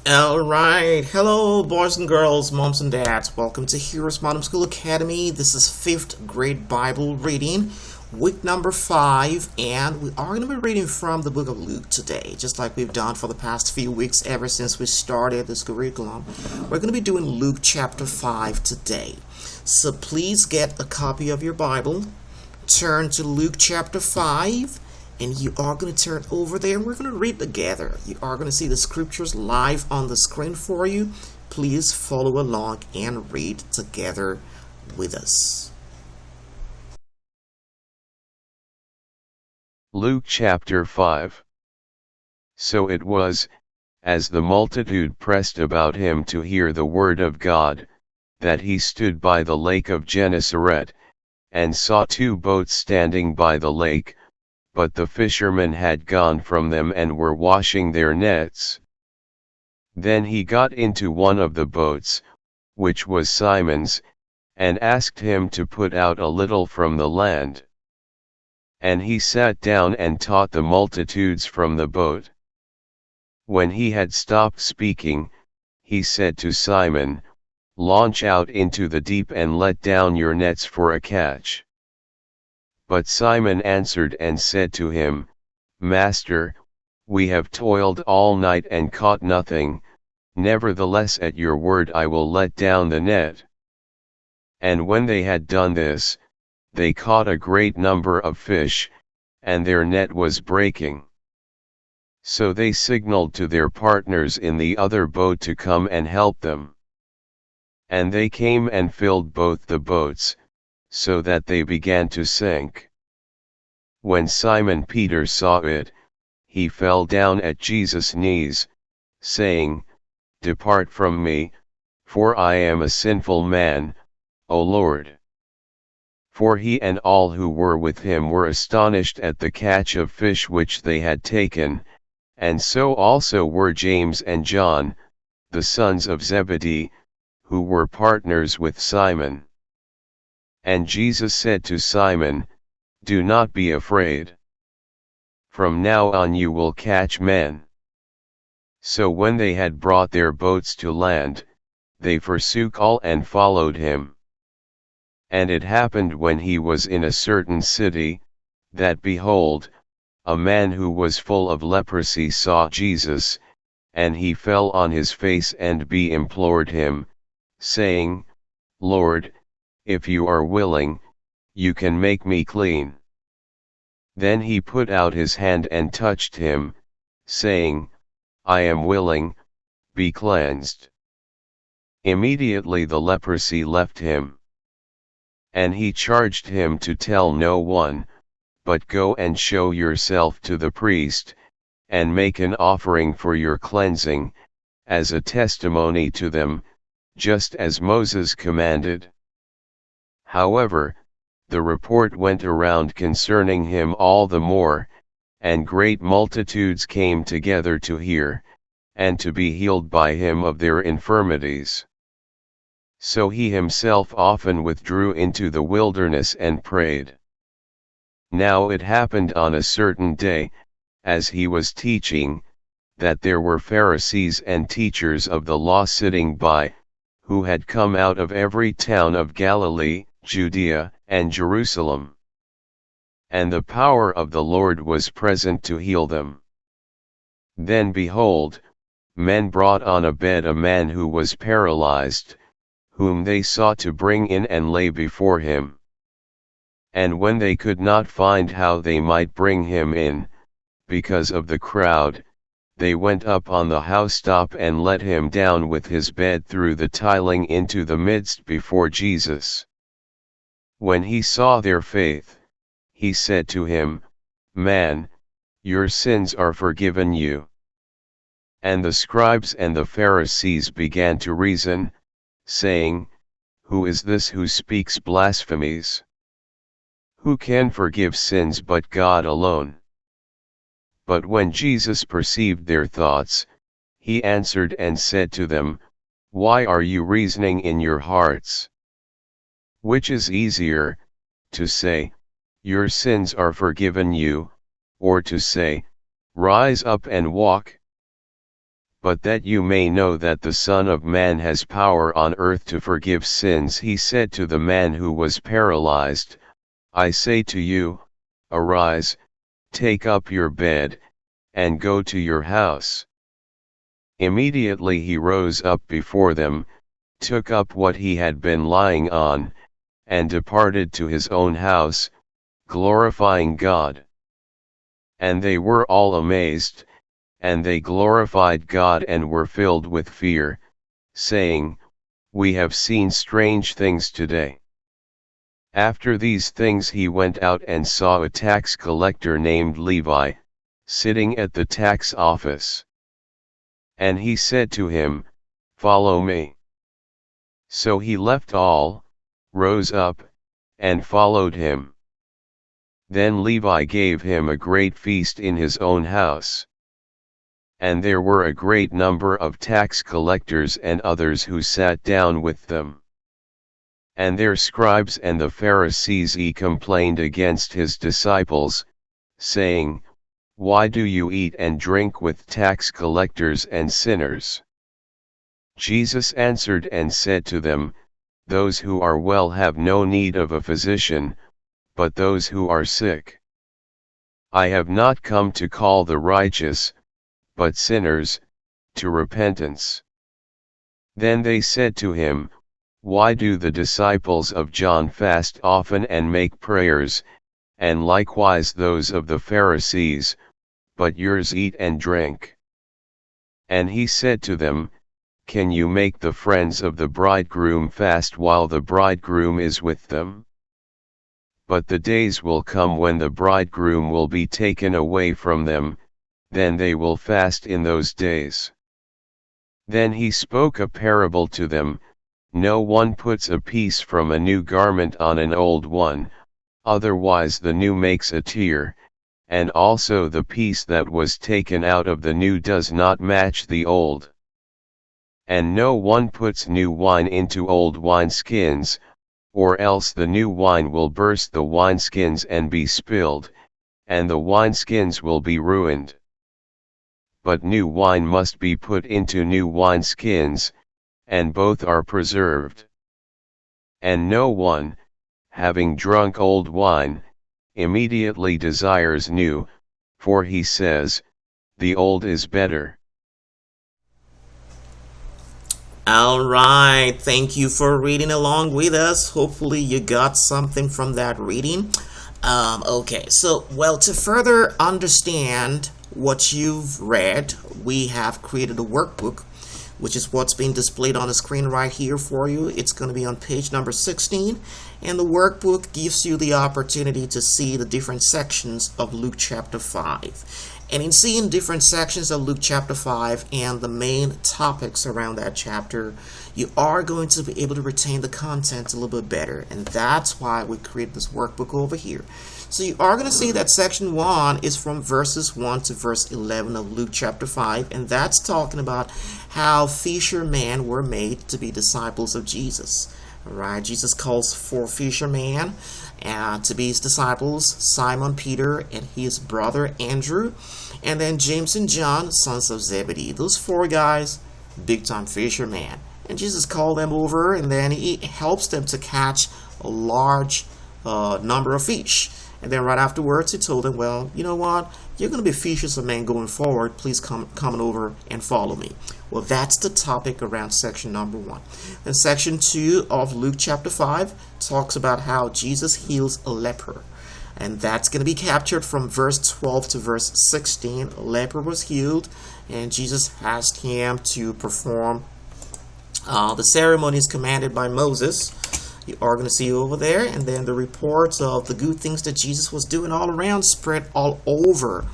Alright, hello boys and girls, moms and dads. Welcome to HeroesMart Homeschool Academy. This is 5th grade Bible reading, week number 5, and we are going to be reading from the book of Luke today, just like we've done for the past few weeks ever since we started this curriculum. We're going to be doing Luke chapter 5 today. So please get a copy of your Bible, turn to Luke chapter 5, and you are going to turn over there and we're going to read together. You are going to see the scriptures live on the screen for you. Please follow along and read together with us. Luke chapter 5. So it was, as the multitude pressed about him to hear the word of God, that he stood by the lake of Gennesaret, and saw 2 boats standing by the lake, but the fishermen had gone from them and were washing their nets. Then he got into one of the boats, which was Simon's, and asked him to put out a little from the land. And he sat down and taught the multitudes from the boat. When he had stopped speaking, he said to Simon, "Launch out into the deep and let down your nets for a catch." But Simon answered and said to him, "Master, we have toiled all night and caught nothing, nevertheless at your word I will let down the net." And when they had done this, they caught a great number of fish, and their net was breaking. So they signaled to their partners in the other boat to come and help them. And they came and filled both the boats, so that they began to sink. When Simon Peter saw it, he fell down at Jesus' knees, saying, "Depart from me, for I am a sinful man, O Lord." For he and all who were with him were astonished at the catch of fish which they had taken, and so also were James and John, the sons of Zebedee, who were partners with Simon. And Jesus said to Simon, "Do not be afraid. From now on you will catch men." So when they had brought their boats to land, they forsook all and followed him. And it happened when he was in a certain city, that behold, a man who was full of leprosy saw Jesus, and he fell on his face and implored him, saying, "Lord, if you are willing, you can make me clean." Then he put out his hand and touched him, saying, "I am willing, be cleansed." Immediately the leprosy left him. And he charged him to tell no one, but go and show yourself to the priest, and make an offering for your cleansing, as a testimony to them, just as Moses commanded. However, the report went around concerning him all the more, and great multitudes came together to hear, and to be healed by him of their infirmities. So he himself often withdrew into the wilderness and prayed. Now it happened on a certain day, as he was teaching, that there were Pharisees and teachers of the law sitting by, who had come out of every town of Galilee, Judea, and Jerusalem. And the power of the Lord was present to heal them. Then behold, men brought on a bed a man who was paralyzed, whom they sought to bring in and lay before him. And when they could not find how they might bring him in, because of the crowd, they went up on the housetop and let him down with his bed through the tiling into the midst before Jesus. When he saw their faith, he said to him, "Man, your sins are forgiven you." And the scribes and the Pharisees began to reason, saying, "Who is this who speaks blasphemies? Who can forgive sins but God alone?" But when Jesus perceived their thoughts, he answered and said to them, Why are you reasoning in your hearts? Which is easier, to say, Your sins are forgiven you, or to say, Rise up and walk? But that you may know that the Son of Man has power on earth to forgive sins, he said to the man who was paralyzed, I say to you, arise, take up your bed, and go to your house. Immediately he rose up before them, took up what he had been lying on, and departed to his own house, glorifying God. And they were all amazed, and they glorified God and were filled with fear, saying, We have seen strange things today. After these things he went out and saw a tax collector named Levi, sitting at the tax office. And he said to him, Follow me. So he left all, rose up, and followed him. Then Levi gave him a great feast in his own house. And there were a great number of tax collectors and others who sat down with them. And their scribes and the Pharisees complained against his disciples, saying, Why do you eat and drink with tax collectors and sinners? Jesus answered and said to them, Those who are well have no need of a physician, but those who are sick. I have not come to call the righteous, but sinners, to repentance. Then they said to him, Why do the disciples of John fast often and make prayers, and likewise those of the Pharisees, but yours eat and drink? And he said to them, Can you make the friends of the bridegroom fast while the bridegroom is with them? But the days will come when the bridegroom will be taken away from them, then they will fast in those days. Then he spoke a parable to them, No one puts a piece from a new garment on an old one, otherwise the new makes a tear, and also the piece that was taken out of the new does not match the old. And no one puts new wine into old wineskins, or else the new wine will burst the wineskins and be spilled, and the wineskins will be ruined. But new wine must be put into new wineskins, and both are preserved. And no one, having drunk old wine, immediately desires new, for he says, The old is better. All right, thank you for reading along with us. Hopefully you got something from that reading. Okay, so, well, to further understand what you've read, we have created a workbook, which is what's being displayed on the screen right here for you. It's going to be on page number 16, and the workbook gives you the opportunity to see the different sections of Luke chapter 5. And in seeing different sections of Luke chapter 5 and the main topics around that chapter, you are going to be able to retain the content a little bit better. And that's why we created this workbook over here. So you are going to see that section 1 is from verses 1 to verse 11 of Luke chapter 5. And that's talking about how fishermen were made to be disciples of Jesus. Right, Jesus calls 4 fishermen to be his disciples, Simon Peter and his brother Andrew, and then James and John, sons of Zebedee. Those 4 guys, big time fishermen. And Jesus called them over, and then he helps them to catch a large number of fish. And then right afterwards he told them, well, you know what, you're going to be fishers of men going forward. Please come over and follow me. Well, that's the topic around section number 1. Then section 2 of Luke chapter 5 talks about how Jesus heals a leper. And that's going to be captured from verse 12 to verse 16. A leper was healed, and Jesus asked him to perform the ceremonies commanded by Moses. You are going to see over there, and then the reports of the good things that Jesus was doing all around spread all over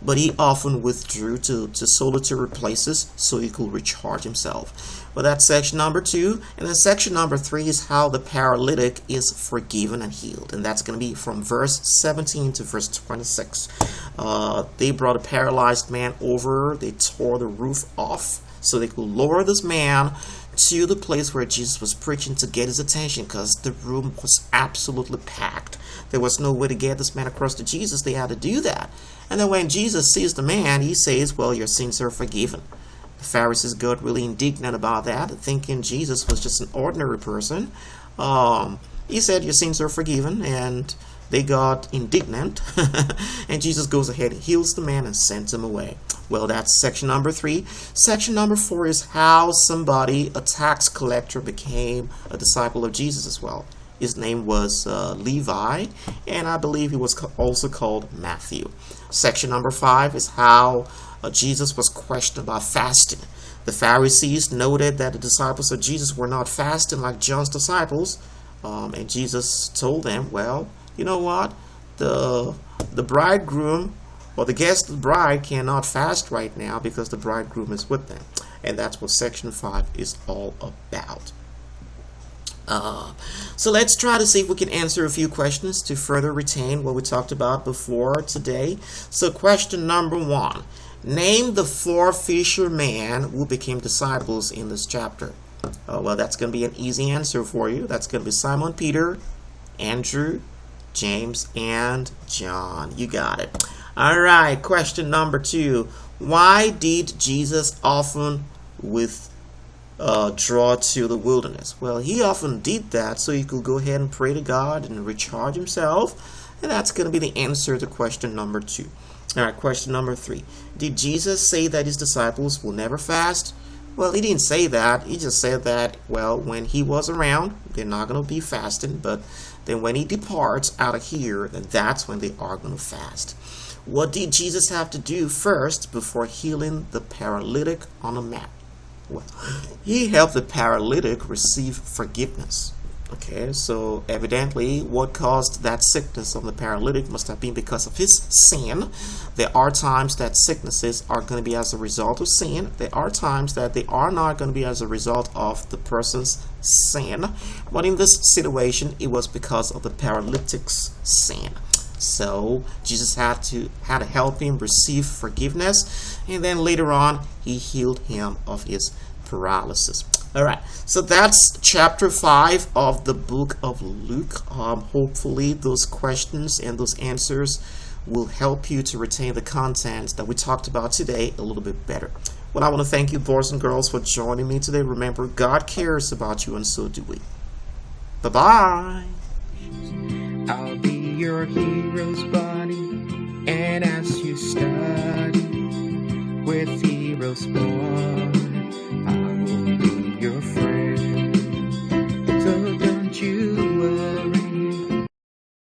but he often withdrew to solitary places so he could recharge himself. Well, that's section number 2. And then section number 3 is how the paralytic is forgiven and healed. And that's going to be from verse 17 to verse 26. They brought a paralyzed man over. They tore the roof off so they could lower this man to the place where Jesus was preaching to get his attention, because the room was absolutely packed. There was no way to get this man across to Jesus. They had to do that. And then when Jesus sees the man, he says, well, your sins are forgiven. The Pharisees got really indignant about that, thinking Jesus was just an ordinary person. He said, your sins are forgiven, and they got indignant. And Jesus goes ahead and heals the man and sends him away. Well, that's section number 3. Section number 4 is how somebody, a tax collector, became a disciple of Jesus as well. His name was Levi, and I believe he was also called Matthew. Section number 5 is how Jesus was questioned about fasting. The Pharisees noted that the disciples of Jesus were not fasting like John's disciples, and Jesus told them, well, you know what? The bridegroom or the guest of the bride cannot fast right now because the bridegroom is with them. And that's what section 5 is all about. So let's try to see if we can answer a few questions to further retain what we talked about before today. So question number 1. Name the 4 fishermen who became disciples in this chapter. Well, that's going to be an easy answer for you. That's going to be Simon Peter, Andrew, James, and John. You got it. All right, question number 2. Why did Jesus often withdraw to the wilderness? Well, he often did that so he could go ahead and pray to God and recharge himself. And that's going to be the answer to question number 2. All right, question number 3. Did Jesus say that his disciples will never fast? Well, he didn't say that. He just said that, well, when he was around, they're not going to be fasting. But then when he departs out of here, then that's when they are going to fast. What did Jesus have to do first before healing the paralytic on a mat? Well, he helped the paralytic receive forgiveness. Okay, so evidently what caused that sickness on the paralytic must have been because of his sin. There are times that sicknesses are going to be as a result of sin. There are times that they are not going to be as a result of the person's sin. But in this situation, it was because of the paralytic's sin. So Jesus had to help him receive forgiveness, and then later on he healed him of his paralysis. All right, so that's chapter 5 of the book of Luke. Hopefully those questions and those answers will help you to retain the content that we talked about today a little bit better. Well, I want to thank you, boys and girls, for joining me today. Remember, God cares about you, and so do we. Bye-bye. I'll be your hero's buddy, and as you study with HeroesMart